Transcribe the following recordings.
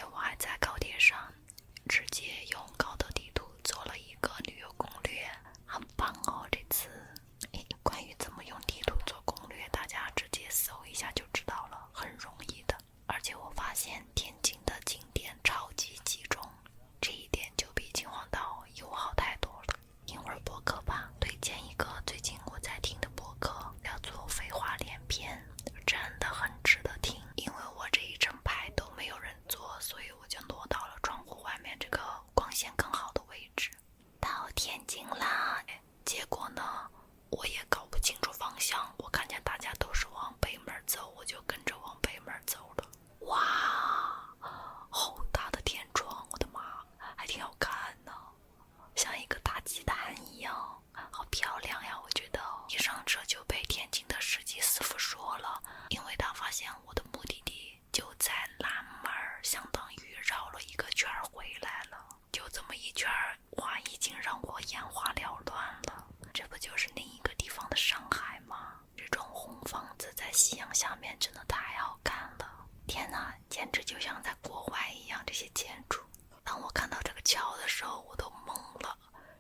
且我还在高铁上直接用高德地图做了一个旅游攻略，很棒哦。这次关于怎么用地图做攻略，大家直接搜一下就知道了，很容易的。而且我发现天津的景点超级集中，这一点就比秦皇岛友好太多了。听会儿播客吧，推荐一个最近我在听的播客，叫做《废话连篇》，真的很值得听。因为我这一整排都没有人坐，所以我就挪到了窗户外面这个光线更好的位置。到天津啦，结果呢，我也搞不清楚方向，我看见大家都是往北门走，我就跟着往北门走了。哇，好大的天窗，我的妈，还挺好看呢，像一个大鸡蛋一样，好漂亮呀！我觉得一上车就被天津的司机师傅说了，因为他发现我的目的地就在南门，相当于绕了一个圈回来了。就这么一圈，哇，已经让我眼花缭乱了。这不就是另一个地方的上海吗？这种红房子在夕阳下面真的太好看了，天哪，简直就像在国外一样，这些建筑。当我看到这个桥的时候，我都懵了。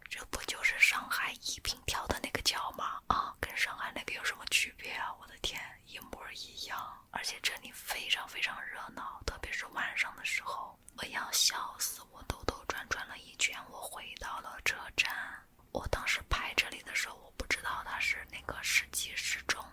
这不就是上海一平跳的那个桥吗？啊，跟上海那个有什么区别啊？我的天，一模一样。而且这里非常非常热闹，特别是晚上的时候，我要笑死。我兜兜转转了一圈，我回到了车站。我当时拍这里的时候，我不知道它是那个世纪时钟，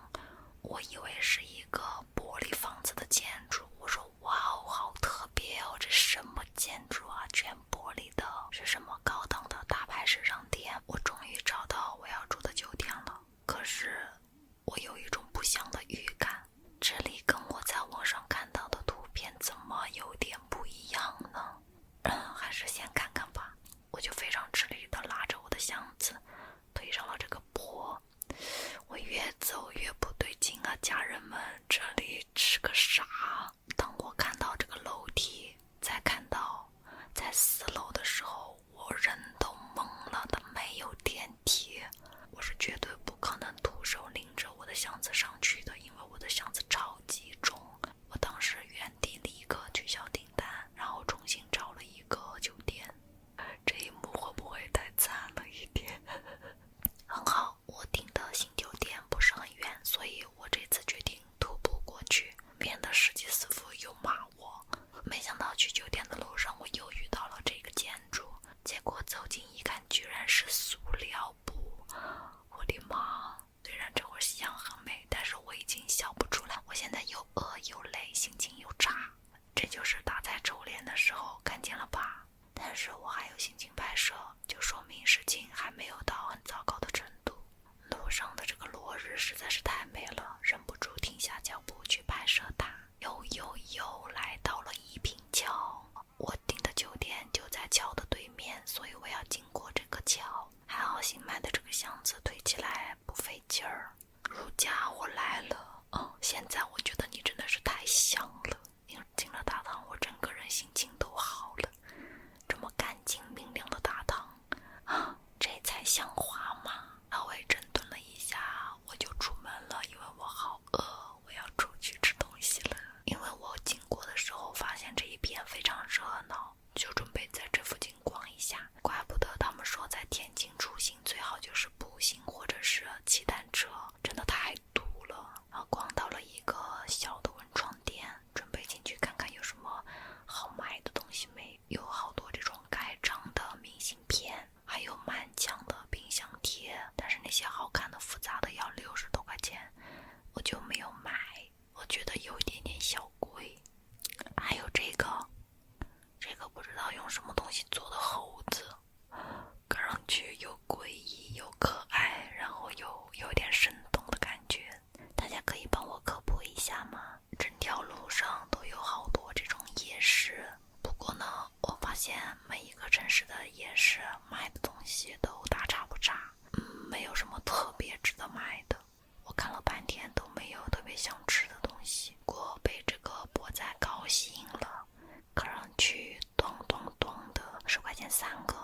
我以为是一个玻璃房子的建筑。我说哇哦，好特别哦，这什么建筑啊，全玻璃的，是什么高档的大牌时尚店？我终于找到我要住的酒店了。可是我有一种不祥的预感，这里跟我在网上看到的图片怎么有点不一样呢？还是先看看吧。我就非常吃力地拉着我的箱子推上了这个坡。我越走越不对劲啊，家人们，这里是个啥？当我看到这个楼梯，再看到在4楼的时候，我人都懵了，它没有电梯。我是绝对不可能徒手拎着我的箱子上去的，因为我的箱子超级重。我当时原地立刻取消订单，然后重新找了一个酒店。这一幕会不会太惨了一点？很好，我订的新酒店不是很远，所以我这次决定徒步过去，免得司机师傅又骂我。没想到去酒店的路上，我又遇到了这个建筑，结果走近一看，居然是塑料布。我的妈！虽然这会儿夕阳很美，但是我已经笑不出来。我现在又饿又累，心情又差。这就是打在周脸的时候，看见了吧？但是我还有心情拍摄，就说明事情还没有到很糟糕的程度。路上的这个落日实在是太美了，忍不住停下脚步去拍摄它。又来到了一平桥，我订的酒店就在桥的对面，所以我要经过这个桥。还好新买的这个箱子推起来不费劲儿。如家我来了，现在我觉得你真的是太香了。进了大堂，我整个人心情都好了。这么干净明亮的大堂啊，这才像话嘛！稍微整顿了一下，我就出门了，因为我好饿，我要出去吃东西了。因为我经过的时候发现这一片非常热闹，就准备在这附近逛一下。怪不得他们说在天津出行最好就是步行或者是骑单车，真的太堵了。然后逛到了一个小的文创店，准备进去看看有什么好买的东西没。有好多这种盖章的明信片，还有满墙的冰箱贴，但是那些好看的复杂的要60多块钱，我就没有买，我觉得有一点点小贵。还有这个不知道用什么东西做的猴子，看上去又诡异又可爱，然后又有点生动的感觉。大家可以帮我科普一下吗？整条路上都有好多这种夜市，不过呢，我发现每一个城市的夜市卖的东西都大差不差，没有什么特别值得买的。我看了半天都没有特别想吃的东西，不过被这个钵仔糕吸引了，看上去咚咚咚的10块钱3个，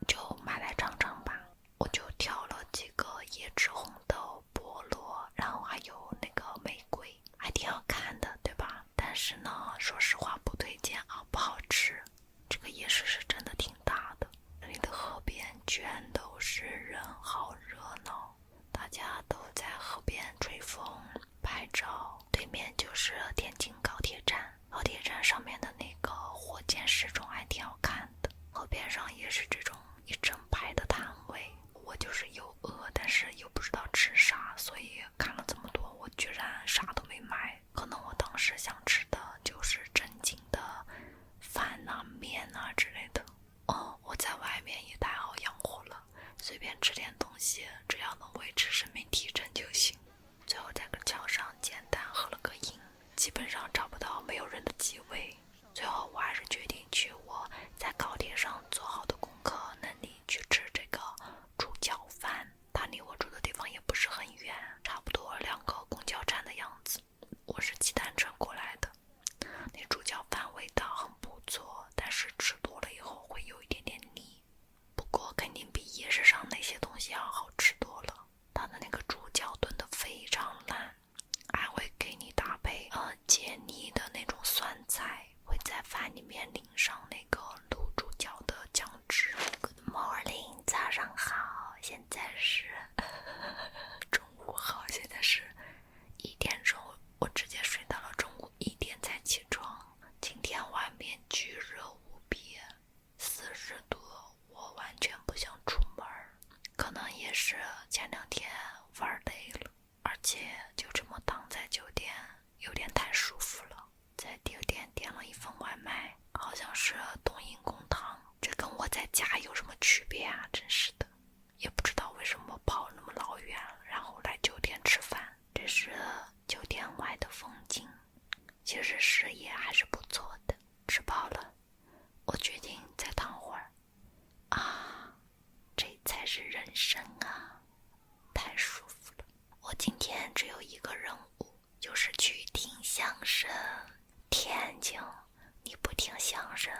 就买来尝尝吧。我就挑了几个椰汁红豆、菠萝，然后还有那个玫瑰，还挺好看的，对吧？但是呢，说实话不推荐啊，不好见市中还挺好看的，河边上也是这种一整排的摊位。我就是又饿，但是又不知道吃啥，所以看了这么多，我居然啥都没买。可能我当时想吃的就是正经的饭啊、面啊之类的。我在外面也太好养活了，随便吃点东西，只要能维持生命体征就行。最后在个桥上简单喝了个饮，基本上找不到没有人的机位。最后我还是决定去我在高铁上做好的功课那里去吃这个猪脚饭。它离我住的地方也不是很远，差不多2个公交站的样子。我是骑单车过来的。那猪脚饭味道很不错，但是吃多了以后会有一点点腻，不过肯定比夜市上那些东西要好吃多了。它的那个猪脚炖得非常烂，还会给你搭配解腻的那种酸菜，会在饭里面淋上那个卤猪脚的酱汁。Good morning， 早上好，现在是中午好，现在是1点钟，我直接睡到了中午1点才起床。今天外面巨热无比，40度，我完全不想出门，可能也是前2天玩累了，而且就这么躺在酒店有点太舒服了。在酒店点了一份外卖，好像是冬阴功汤，这跟我在家有什么区别啊？真是的，也不知道为什么跑那么老远，然后来酒店吃饭。这是酒店外的风景，其实视野还是不错的。吃饱了，我决定再躺会儿。这才是人生啊，太舒服了。我今天只有一个任务，就是去听相声。天津，你不听相声，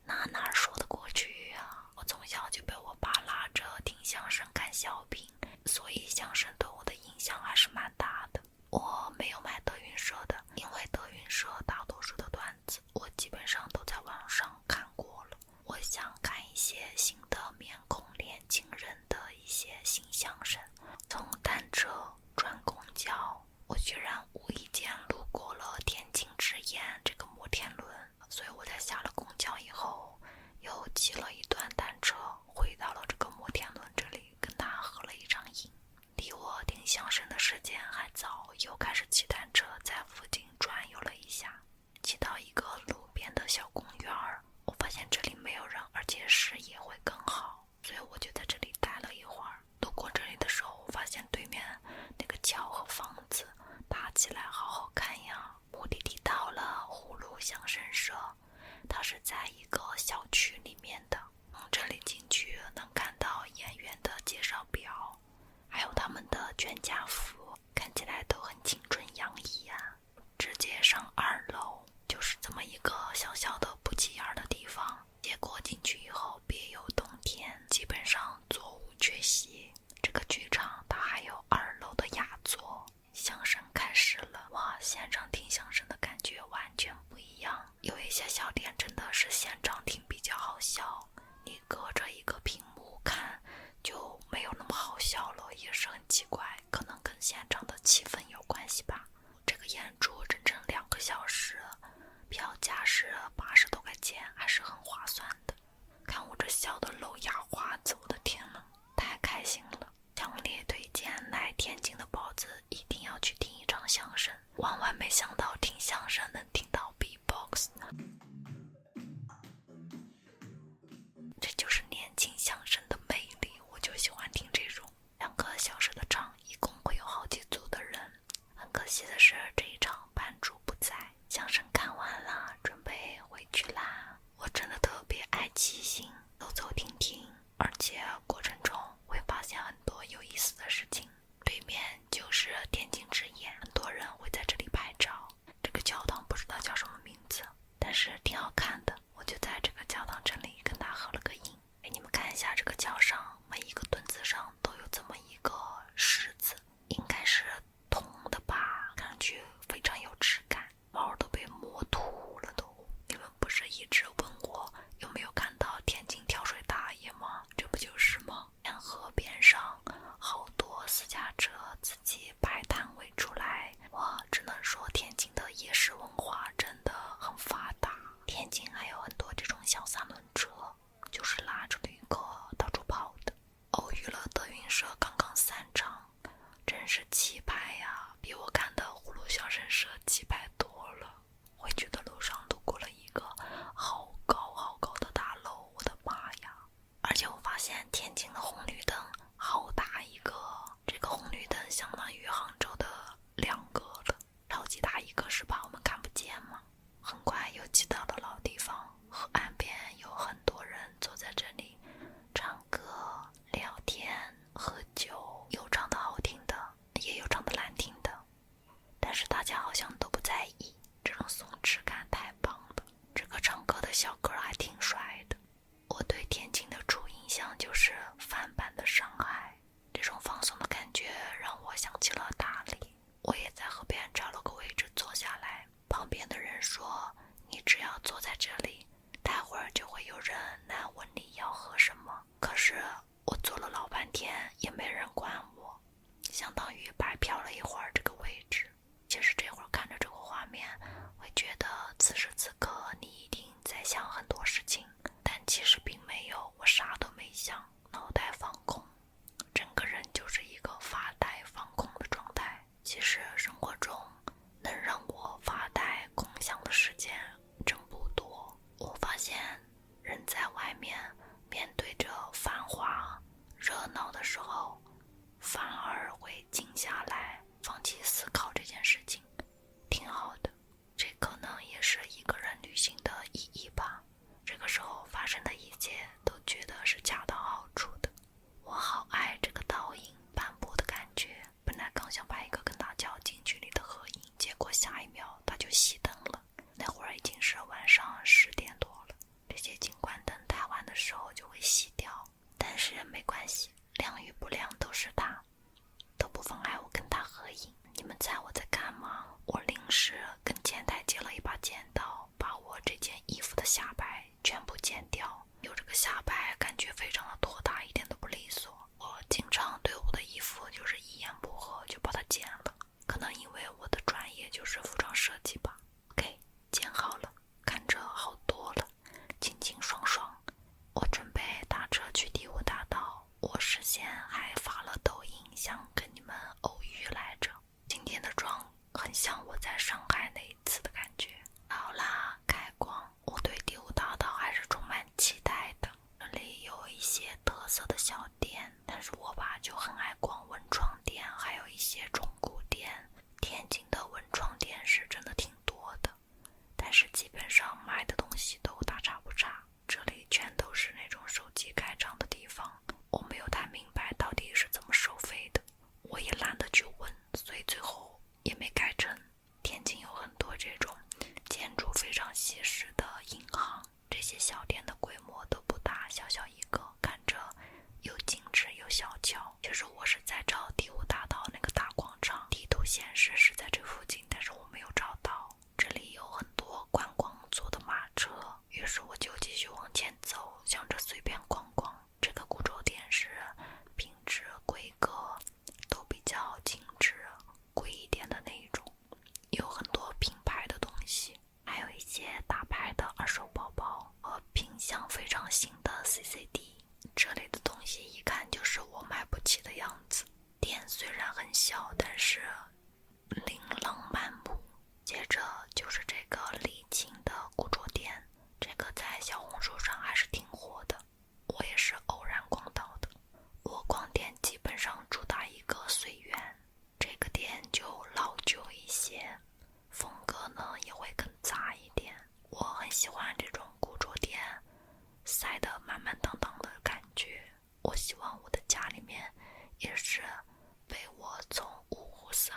哪说得过去啊？我从小就被我爸拉着听相声看小品，所以相声对我的影响还是蛮大的。我没有买德云社的，因为德云社大多数的段子我基本上都在网上看过了。我想看一些新的面孔年轻人的一些新相声。从单车转公交，我居然无意间路过了天津之眼这个摩天轮，所以我在下了公交以后又骑了一段单车回到了这个摩天轮这里，跟他喝了一场饮。离我听相声的时间还早，又开始骑单车在附近转悠了一下，骑到一个路边的小公园，我发现这里没有人，而且视野会更好，所以我就在这里待了一会儿。路过这里的时候，我发现对面那个桥和房子搭起来好好看呀。目的地到了，葫芦相声社，它是在一个小区里面的。这里进去能看到演员的介绍表，还有他们的全家福，看起来都很青春洋溢啊。直接上2楼，就是这么一个小小的不起眼的地方。结果进去以后别有洞天，基本上座无缺席。这个剧场它还有2楼的雅座。相声开始了，哇，现场听相声的感觉完全不一样。有一些笑点真的是现场听比较好笑，你隔着一个屏幕看就没有那么好笑了，也是很奇怪，可能跟现场的气氛有关系吧。这个演出整整2个小时，票价是80多块钱，还是很划算的。看我这笑的漏牙花子，我的天呐，太开心了！强烈推荐来天津的包子一定要去听一场相声，万万没想到听相声能听到 B-box 呢。这就是年轻相声的魅力，我就喜欢听这种2个小时的场，一共会有好几组的人。很可惜的是这一场班主不在，相声看完了，准备回去啦。我真的特别爱骑行，走走停停，而且过程中会发现很多有意思的事情。对面就是天津之眼，很多人会在这里拍照。这个教堂不知道叫什么名字，但是挺好看的。我就在这个教堂这里跟他喝了个饮。给你们看一下这个桥上，每一个墩子上都有这么一个狮子，应该是铜的吧，看上去非常有质感，毛都被磨秃了都。你们不是一直问我有没有看到天津跳水大爷吗？这不就是吗？河边上好多私家车自己摆摊位出来，哇，只能说天津的夜市文化真的很发达。天津还有很小三轮车，就是拉着旅客到处跑的。偶遇了德云社刚刚散场，真是气派呀，比我看的葫芦相声社气派多了。回去的路上路过了一个好高好高的大楼，我的妈呀！而且我发现天津的红绿灯好大一个，这个红绿灯相当于杭州的2个了，超级大一个，是怕我们看不见吗？很快又骑到了老地方，河岸边有很多人坐在这里唱歌聊天喝酒，有唱得好听的，也有唱得难听的，但是大家好像都不在意，这种松弛感太棒了。这个唱歌的小哥还挺帅的。我对天津的初印象就是翻版的上海，这种放松的感觉让我想起了大理。我也在河边找了个位置坐下来，旁边的人说，你只要坐在这里，待会儿就会有人来问你要喝什么。可是我坐了老半天也没人管我，相当于白嫖了一会儿这个位置。其实这会儿看着这个画面，会觉得此时此刻你一定在想很多事情，但其实并没有，我啥都没想，脑袋放空，整个人就是一个发呆放空的状态。其实生活中能让我发呆空想的时间真不多。我发现人在外面面对着繁华热闹的时候，反而会静下来，放弃思考这件事情，挺好的。这可能也是一个人旅行的意义吧。这个时候发生的一切都觉得是恰到好处的。我好爱这个倒影斑驳的感觉，本来刚想拍一个跟他较近距离的合影，结果下一秒他就熄灯了。那会儿已经是晚上10点多了，这些景观灯太晚的时候就会熄掉，但是没关系，亮与不亮都是他，都不妨碍我跟他合影。你们猜我在干嘛？我临时跟前台借了一把剪刀，把我这件衣服的下摆全部剪掉。有这个下摆感觉非常的拖沓，一点都不利索。我经常对我的衣服就是一言不合就把它剪了，可能因为我的专业就是服装设计吧。 OK， 剪好了，看着好多了，清清爽爽。我准备打车去第5大道，我事先还发了抖音想跟你们偶遇来着。今天的妆很像我在上海那一次的感觉。好啦，开逛，我对第5大道还是充满期待的。这里有一些特色的小店，但是我吧就很爱逛文创店，还有一些中古店。天津的文创店是真的挺多的，但是基本上卖的东西都大差不差。这里全都是那种手机开张的地方，我没有太明白到底是怎么收费的，我也懒得去问，所以最后也没改成。天津有很多这种建筑非常西式的银行，这些小店的规模都不大，小小一个，看着又精致又小巧。其实我是在找第5大道那个大广场，地图显示是在这附近，但是我没有找到。这里有很多观光坐的马车，于是我就继续往前走，想着随便逛逛。这个古着店是品质规格都比较精致，贵一点的那一种，有很多品牌的东西，还有一些大牌的二手包包和品相非常新的 CCD。 这类的东西一看就是我买不起的样子。店虽然很小，但是琳琅满目。接着就是这个丽清的古着店，这个在小红书上还是挺火的，我也是偶然逛到的。我逛店基本上主打一个随缘，这个店就老旧一些，风格呢也会更杂一点。我很喜欢这种古着店塞得满满当当的感觉，我希望我的家里面也是被我从五湖四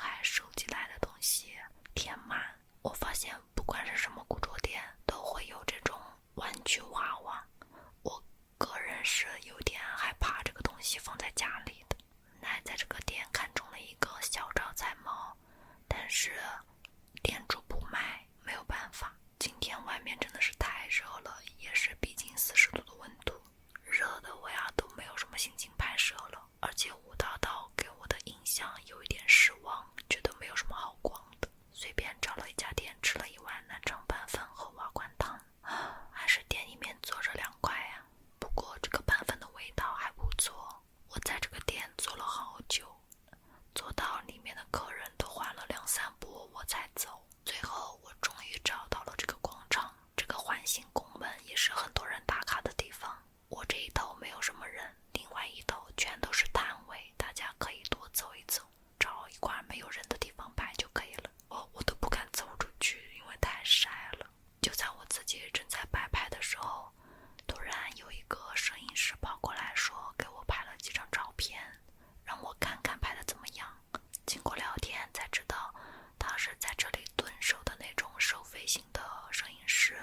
是很多人打卡的地方。我这一头没有什么人，另外一头全都是摊位，大家可以多走一走，找一块没有人的地方拍就可以了。我都不敢走出去，因为太晒了。就在我自己正在摆拍的时候，突然有一个摄影师跑过来说给我拍了几张照片，让我看看拍的怎么样。经过聊天才知道他是在这里蹲守的那种收费型的摄影师，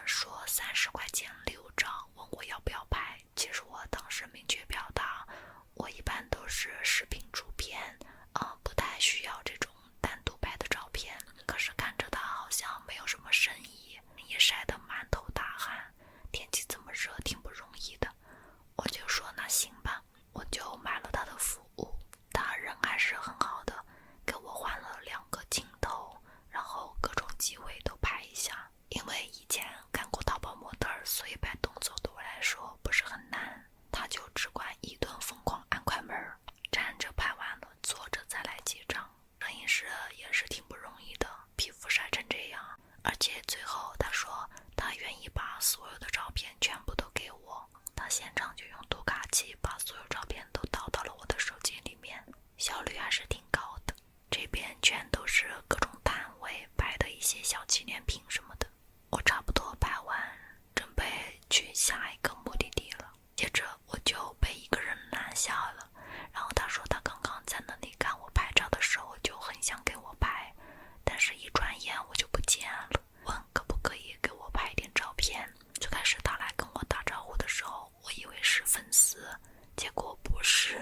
说30块钱6张，问我要不要拍。其实我当时明确表达，我一般都是视频出片，不太需要这种单独拍的照片。可是看着他好像没有什么生意，也晒得满头大汗，天气这么热，挺不容易的。我就说那行吧，我就买了他的服务。他人还是很好的，给我换了2个镜头，然后各种机位都拍一下。因为以前干过淘宝模特，所以拍动作对我来说不是很难。他就只管一顿疯狂按快门，站着拍完了，坐着再来结账。摄影师也是挺不容易的，皮肤晒成这样。而且最后他说他愿意把所有的照片全部都给我，他现场就用读卡器把所有照片都导到了我的手机里面，效率还是挺高的。这边全都是各种摊位摆的一些小纪念品什么的。我差不多拍完，准备去下一个目的地了。接着我就被一个人拦下了，然后他说他刚刚在那里看我拍照的时候就很想给我拍，但是一转眼我就不见了，问可不可以给我拍一点照片。最开始他来跟我打招呼的时候，我以为是粉丝，结果不是。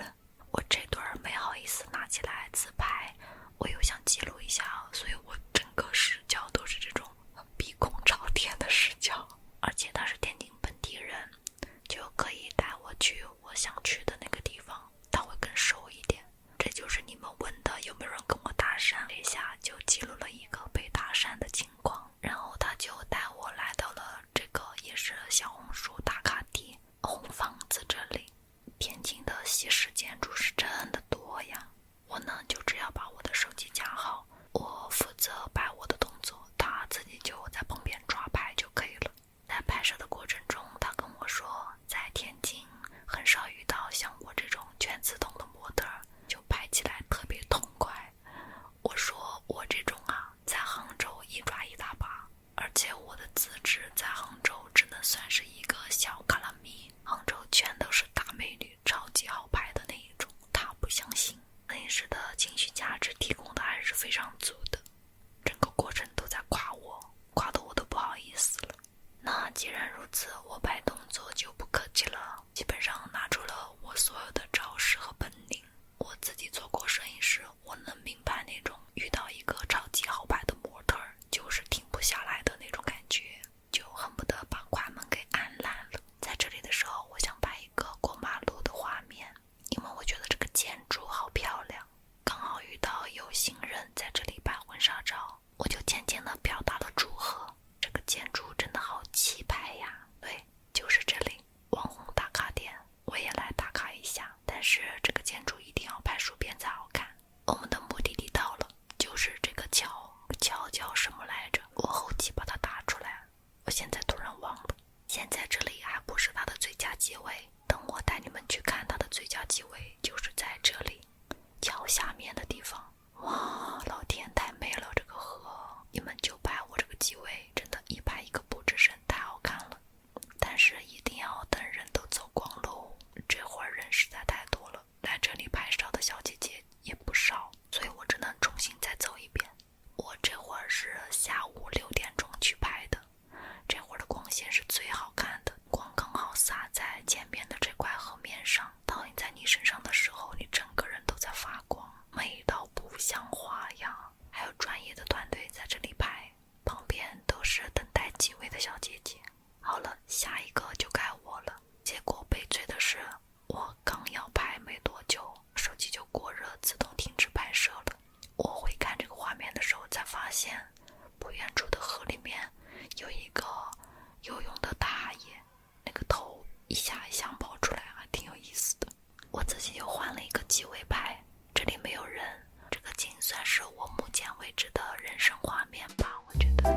我这对儿没好意思拿起来自拍，我又想记录一下，所以我整个视角都是这种鼻孔朝天的视角。而且他是天津本地人，就可以带我去我想去的那个地方，他会更熟一点。这就是你们问的有没有人跟我搭讪，这下就记录了一个被搭讪的情况。然后他就带我来到了这个也是小红书打卡地红房子这里。天津的西式建筑是真的多呀。我呢就只要把我的手机架好，我负责拍我的动作，他自己就在旁边抓拍就可以了。在拍摄的过程中，他跟我说在天津很少遇到像我这种全自动的模特，就拍起来特别痛快。我说我这种在杭州一抓一大把，而且我的资质在杭州只能算是一个小卡拉米，杭州全都是大美女，超级好拍的那一种。他不相信，摄影师的情绪价值提供的还是非常足的，整个过程都在夸我，夸得我都不好意思了。那既然如此，我拍动作就不客气了，基本上拿出了我所有的招式和本领。我自己做过摄影师，我能明白那种遇到一个超级好拍的模特就是停不下来的那种感觉，就恨不得把快门给按烂了。在这里的时候，我想拍一个过马路的画面，因为我觉得这个建筑好漂亮，刚好遇到有新人在这里拍婚纱照，我就渐渐地表达了祝贺。这个建筑真的好气派呀！对，就是这里，网红打卡点，我也来打卡一下。但是这个建筑一定要拍竖片才好看。我们的目的地到了，就是这个桥叫什么来着？我后期把它打出来，我现在突然忘了。现在这里还不是它的最佳机位，等我带你们去看它的最佳机位，就是在这里桥下面的地方。哇，老天，太美了！这个河，你们就拍我这个机位，真的一拍一个不吱声，太好看了。但是一定要等人都走光喽，这会儿人实在太多了，来这里拍照的小姐姐也不少，所以我只能重新再走一遍。我这会儿是下午6点钟去拍的，这会儿的光线是最好看的，光刚好洒在前面的这块河面上，倒映在你身上的时候，你整个人都在发光，美到不像话呀！还有专业的团队在这里拍，旁边都是等待机位的小姐姐。好了，下一个就该我了。结果悲催的是，我刚要拍没多久，手机就过热，自动停止拍摄了。我回看这个画面的时候，才发现不远处的河里面有一个游泳的大爷，那个头一下一下冒出来，还挺有意思的。我自己又换了一个机位拍，这里没有人，这个景算是我目前为止的人生画面吧，我觉得。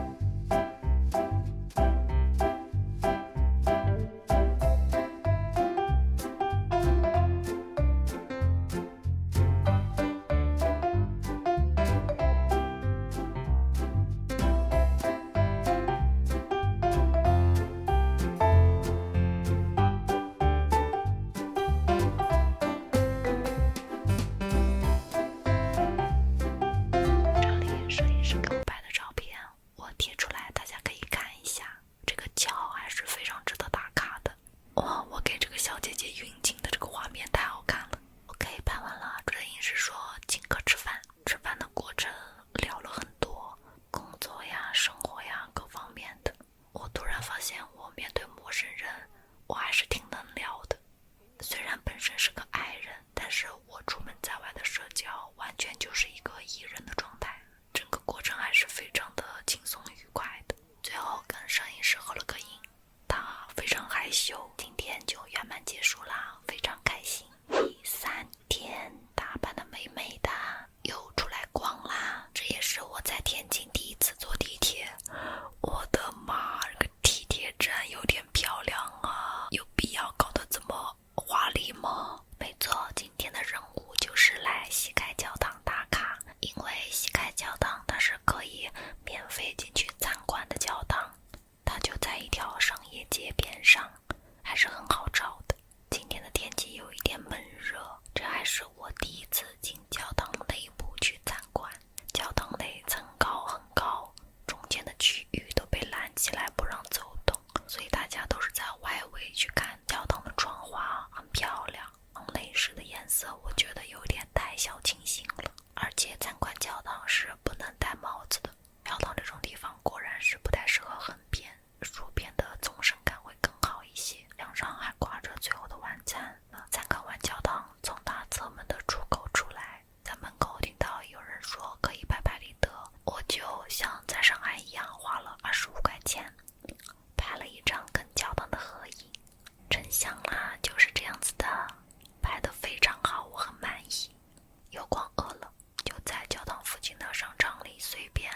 我还是挺能聊的。虽然本身是个 I 人，但是我出门在外的社交完全就是一个 E 人的状态，整个过程还是非常的轻松愉快的。最后跟摄影师合了个影，他非常害羞。今天就圆满结束啦，非常开心。第3天打扮的美美的，又出来逛啦。这也是我在天津第一次坐地铁，我的妈，这个地铁站有点漂亮啊，有必要搞得这么华丽吗？没错，今天的任务就是来西开教堂打卡，因为西开教堂它是可以免费进去参观的教堂，它就在一条商业街边上，还是很好找的。今天的天气有一点闷热，这还是我第一次进教堂内部去参观。教堂内层高很高，中间的区域都被拦起来不让走动，所以大家都是在外围去看教堂的窗花，很漂亮。内饰的颜色我觉得有点太小清新了，而且参观教堂是不能戴帽子的。教堂这种地方果然是不太适合横篇，竖篇的纵深感会更好一些。墙上还挂着最后的晚餐。参观完教堂，从大侧门的出口出来，在门口听到有人说可以拍拍立得，我就像在上海一样花了25块钱拍了一张跟教堂的合影。真香啦，就是这样子的，拍得非常好，我很满意。有光饿了，就在教堂附近的商场里随便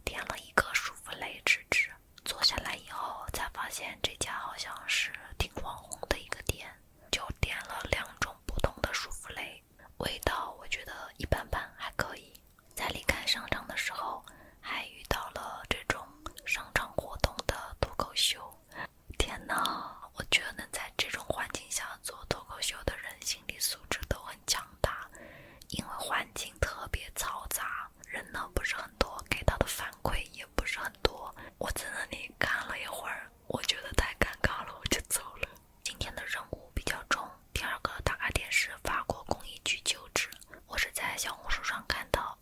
点了一个舒芙蕾吃吃。坐下来以后才发现这家好像是挺网红的一个店，就点了2种不同的舒芙蕾，味道我觉得一般般，还可以。在离开商场的时候还遇到了这种商场活动的脱口秀。天哪，我觉得能在这种环境下做脱口秀的人心理素质都很强大，因为环境特别嘈杂，人呢不是很多，给到的反馈也不是很多。我在那里看了一会儿，我觉得太尴尬了，我就走了。今天的任务比较重，第2个打卡点是法国工艺局旧址，我是在小红书上看到，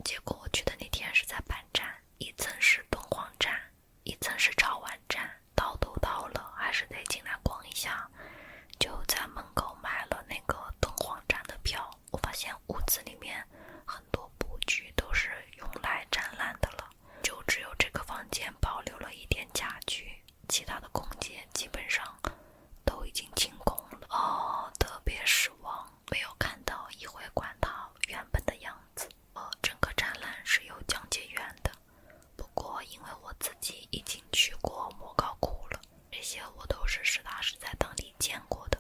结果我去的那天是在半站，一层是敦煌站，一层是潮玩站，到都到了，还是得进来逛一下，就在门口买了那个敦煌站的票。我发现屋子里面很多布局都是用来展览的了，就只有这个房间保留了一点家具，其他的空间基本上都已经清空了。特别失望，没有看到议会馆它原本的样子。整个展览是有讲解员的，不过因为我自己已经去过莫高窟了，这些我都是实打实在当地见过的，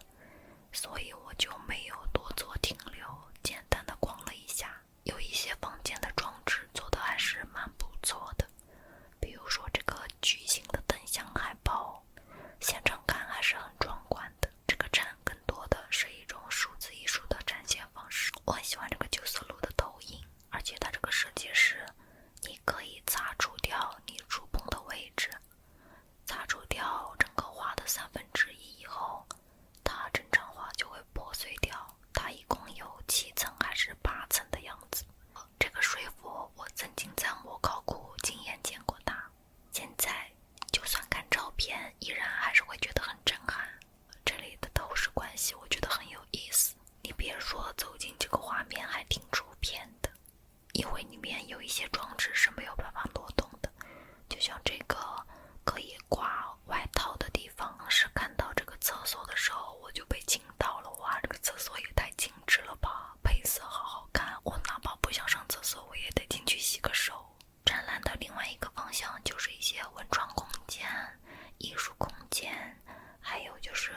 所以我就没有多做停留，简单的逛了一下。有一些房间的装置做的还是蛮不错的，比如说这个巨型的灯箱海报，现场看还是很壮观的。这个展更多的是一种数字艺术的展现方式，我很喜欢这个9色鹿的投影，而且它这个设计是你可以擦除掉你触碰的位置，擦除掉整个画的1/3以后，它整张画就会破碎掉。它一共有7层还是8层的样子。这个水佛我曾经在莫高窟亲眼见过它，现在就算看照片依然还是会觉得很震撼。这里的透视关系我觉得很有意思，你别说走进这个画面还挺出片的，因为里面有一些装置是没有办法挪动的，就像这个可以挂外套的地方，是看到这个厕所的时候我就被惊到了。哇，这个厕所也太精致了吧，配色好好看，我哪怕不想上厕所我也得进去洗个手。展览的另外一个方向就是一些文创空间、艺术空间，还有就是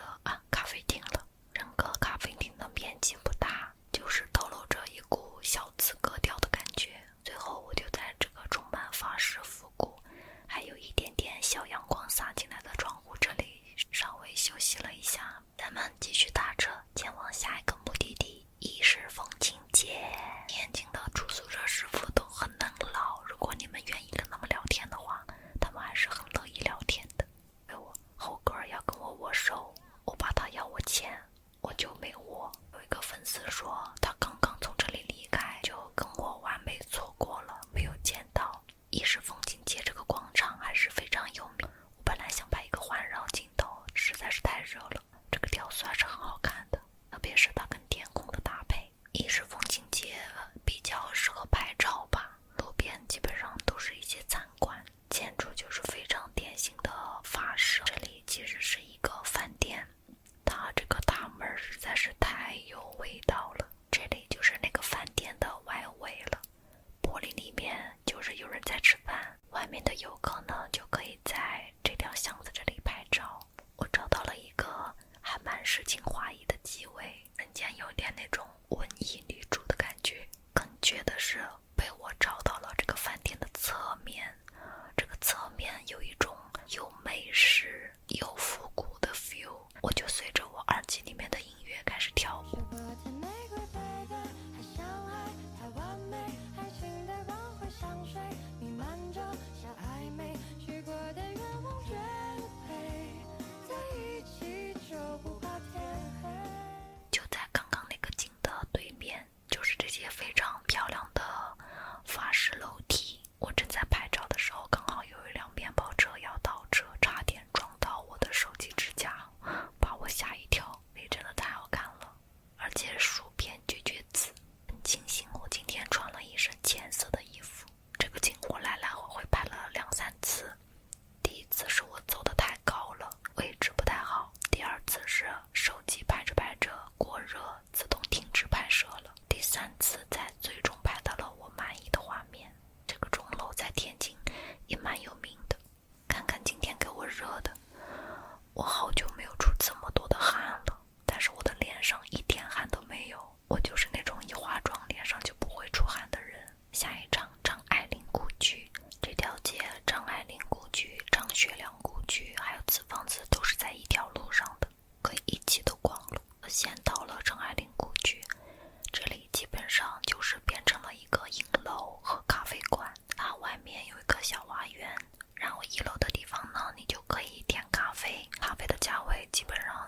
咖啡厅了。整个咖啡厅的面积不大，就是透露着一股小资格调的感觉。最后我就在这个充满法式复古还有一点点小阳光洒进来的窗户这里稍微休息了一下，咱们继续打车前往下一个目的地伊势风情街。天津的住宿舍师傅都很能唠，如果你们愿意跟他们聊天的话，他们还是很乐意聊天的。我后个要跟我握手，我怕他要我钱，我就没握。有一个粉丝说他刚刚从这里离开，就跟我完美错过了，没有见到。伊势风情街这个广场还是非常有名，我本来想拍一个环绕镜头，实在是太热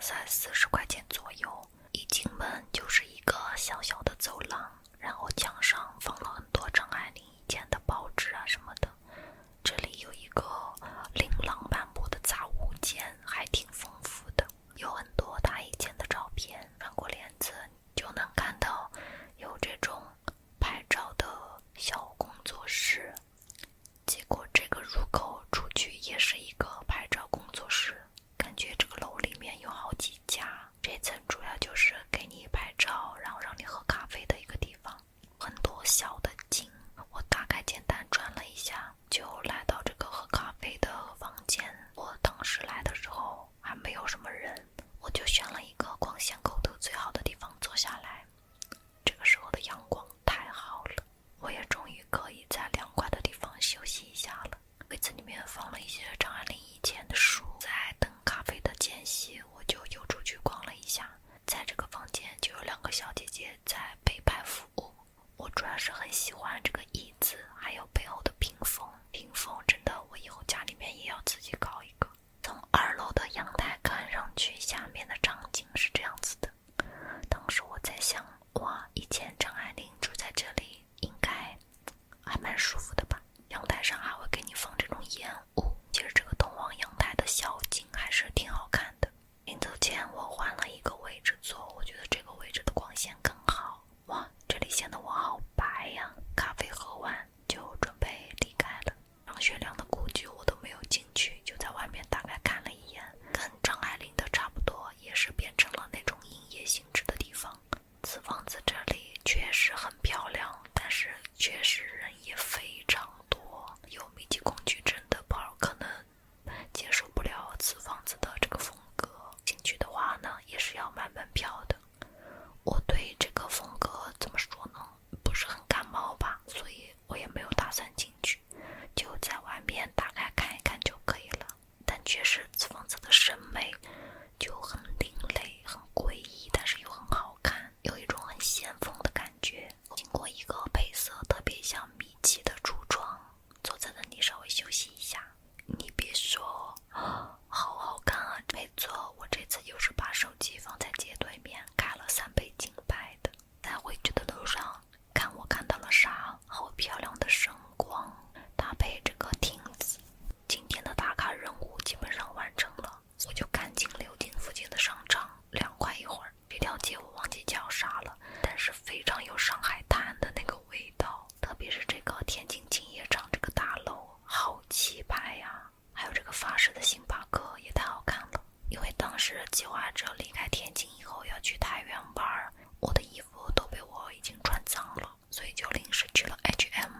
才40块钱左右。一进门就是一个小小的走廊，然后墙上放了很多张爱玲以前的报纸啊什么的。这里有一个琳琅满目的杂物间，还挺丰富的，有很多她以前的照片。翻过帘子就能看到有这种拍照的小工作室。结果这个入口出去也是一个拍照工作室，感觉这个楼里面有好几家。这层主要就是给你拍照，然后让你喝咖啡的一个地方，很多小的景。我大概简单转了一下，就来到这个喝咖啡的房间。我当时来的时候还没有什么人，我就选了一个光线构图最好的地方坐下来。这个时候的阳光太好了，我也终于可以在凉快的地方休息一下了。柜子里面放了一些张爱玲以前的书。在等咖啡的间隙，我就又出去逛了一下。在这个房间就有2个小姐姐在陪拍服务。我主要是很喜欢这个椅子，还有背后的屏风。屏风真的，我以后家里面也要自己搞一个。从2楼的阳台看上去，下面的场景是这样子的。当时我在想，哇，以前张爱玲住在这里，应该还蛮舒服的吧。阳台上还会给你放这种烟雾，其实这个通往阳台的小景还是挺好看的。临走前我换了一个位置坐，我觉得这个位置的光线更好。哇，这里显得我好白呀！咖啡喝完就准备离开了。张学良的故居我都没有进去，就在外面大概看了一眼，跟张爱玲的差不多，也是变成了那种营业性质的地方。此房子这里确实很漂亮，但是确实人也非常多。有密集恐惧症的朋友可能接受不了此房子的这个风格，进去的话呢，也是要买门票的。我对这个风格怎么说呢，不是很感冒吧，所以我也没有打算进去，就在外面大概看一看就可以了。但确实此房子的审美就很另类，很诡异，但是又很好看，有一种很先锋的感觉。经过一个配色特别像米奇的橱窗，坐在那里稍微休息一下。你别说，好好看啊！没错，我这次又是把手机放在街对面，开了3倍镜拍的。在回去的路上，看我看到了啥？好漂亮的声光，搭配这个亭子。今天的打卡任务基本上完成了，我就赶紧溜进附近的商场凉快一会儿。这条街我忘记叫啥了，但是非常有上海滩的那个味道，特别是这个天津青叶厂这个大楼，好气派呀！还有这个法式的星巴克也太好看了。因为当时计划着离开天津以后要去太原玩，我的衣服都被我已经穿脏了，所以就临时去了 H&M